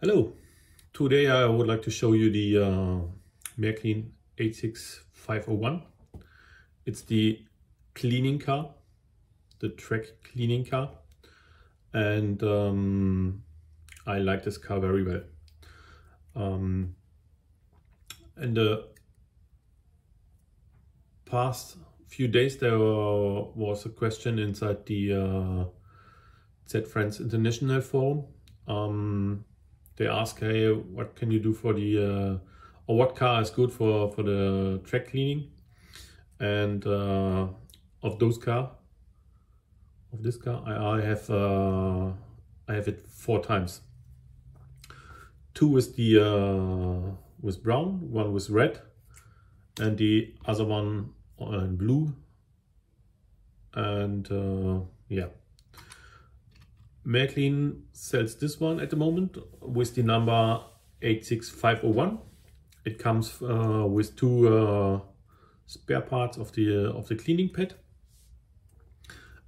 Hello, today I would like to show you the Märklin 86501. It's the cleaning car, the track cleaning car, and I like this car very well. In the past few days there was a question inside the Z Friends International forum. They ask, hey, what can you do for the, or what car is good for the track cleaning? And of this car, I have it 4 times. 2 with the with brown, 1 with red, and the other one in blue. And yeah. Märklin sells this one at the moment with the number 86501. It comes with 2 spare parts of the cleaning pad,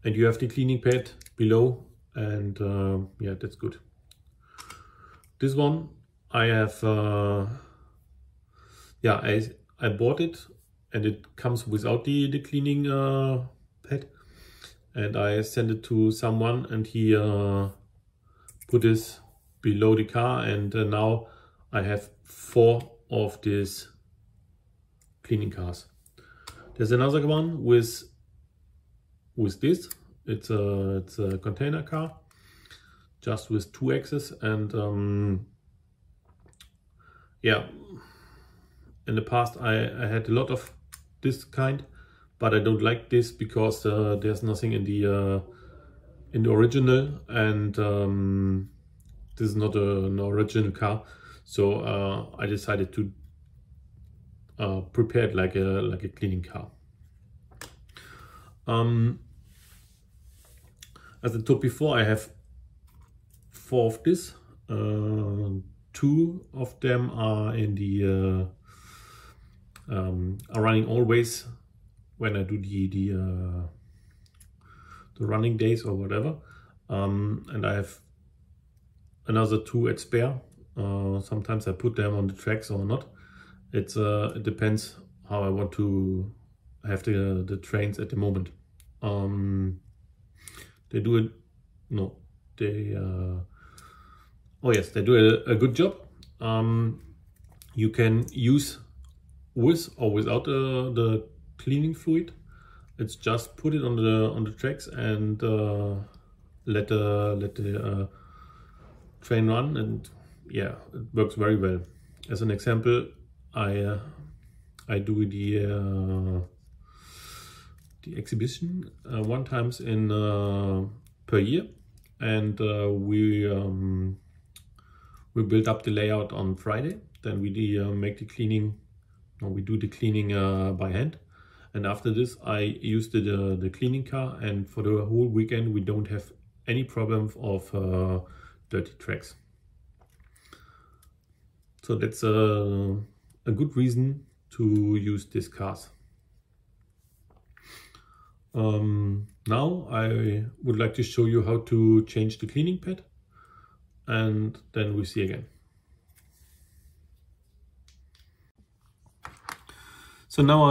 and you have the cleaning pad below, and yeah, that's good. This one I have, yeah, I bought it, and it comes without the cleaning pad. And I sent it to someone, and he put this below the car, and now I have 4 of these cleaning cars. There's another one with this. It's a container car, just with 2 axes, and yeah. In the past I had a lot of this kind. But I don't like this because there's nothing in the original, and this is not an original car. So I decided to prepare it like a cleaning car. As I told before, I have 4 of this. 2 of them are in the are running always when I do the running days or whatever, and I have another 2 at spare. Sometimes I put them on the tracks or not. It depends how I want to have the trains at the moment. They do it. No, they. Oh yes, they do a good job. You can use with or without the cleaning fluid. It's just put it on the tracks and let the train run, and yeah, it works very well. As an example, I do the exhibition 1 times in per year, and we build up the layout on Friday. Then we make the cleaning. No, we do the cleaning by hand. And after this, I used the cleaning car, and for the whole weekend we don't have any problem of dirty tracks. So that's a good reason to use these cars. Now I would like to show you how to change the cleaning pad, and then we see again. So now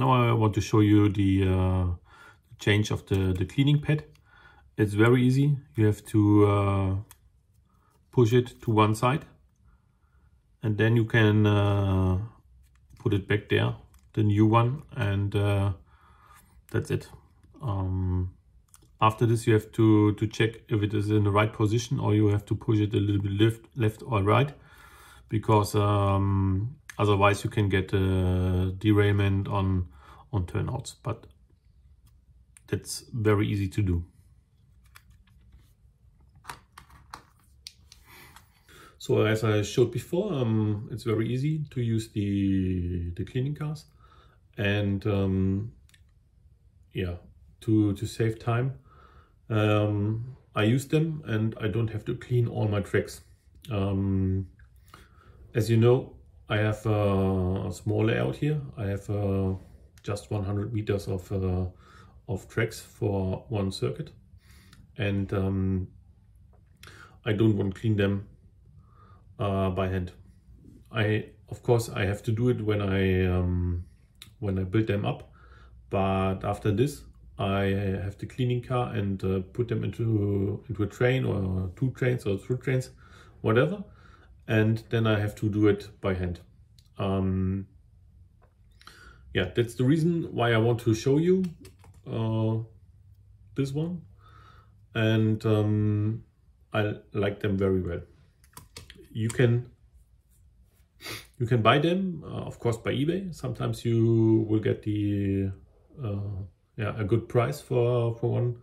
I want to show you the change of the cleaning pad. It's very easy. You have to push it to one side, and then you can put it back there, the new one, and that's it. After this, you have to check if it is in the right position, or you have to push it a little bit left or right, because otherwise you can get derailment on turnouts, but that's very easy to do. So as I showed before, it's very easy to use the cleaning cars, and yeah, to save time, I use them, and I don't have to clean all my tracks. As you know, I have a small layout here. I have just 100 meters of tracks for 1 circuit, and I don't want to clean them by hand. Of course I have to do it when I build them up, but after this I have the cleaning car and put them into a train or 2 trains or 3 trains, whatever, and then I have to do it by hand. Yeah, that's the reason why I want to show you this one, and I like them very well. You can buy them, of course, by eBay. Sometimes you will get the a good price for one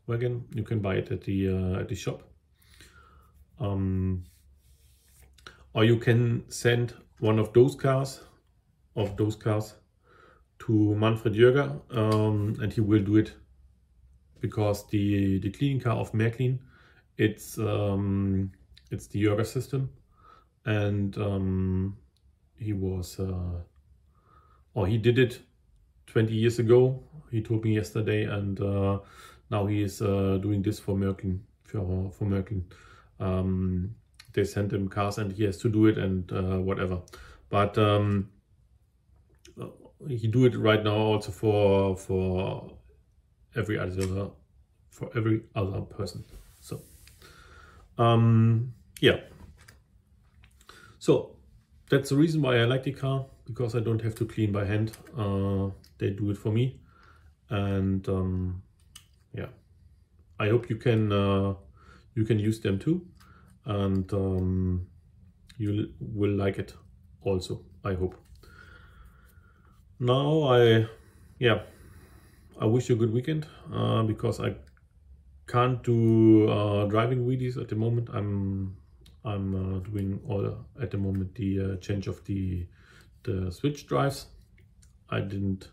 wagon. You can buy it at the shop, or you can send one of those cars to Manfred Jörger, and he will do it, because the cleaning car of Märklin, it's the Jörger system, and he was he did it 20 years ago, he told me yesterday, and now he is doing this for Märklin, for Märklin. They sent him cars and he has to do it, and whatever, but he do it right now also for every other person. So yeah, so that's the reason why I like the car, because I don't have to clean by hand. They do it for me, and yeah, I hope you can use them too, and you will like it also, I hope. Now I wish you a good weekend, because I can't do driving videos at the moment. I'm doing at the moment the change of the switch drives. I didn't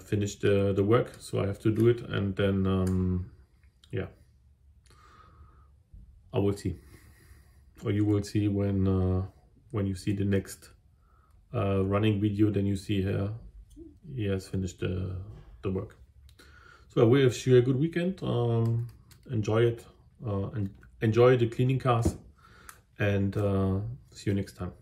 finish the work, so I have to do it, and then yeah, I will see, or you will see when you see the next running video. Then you see here he has finished the work. So I wish you a good weekend. Enjoy it, and enjoy the cleaning cars, and see you next time.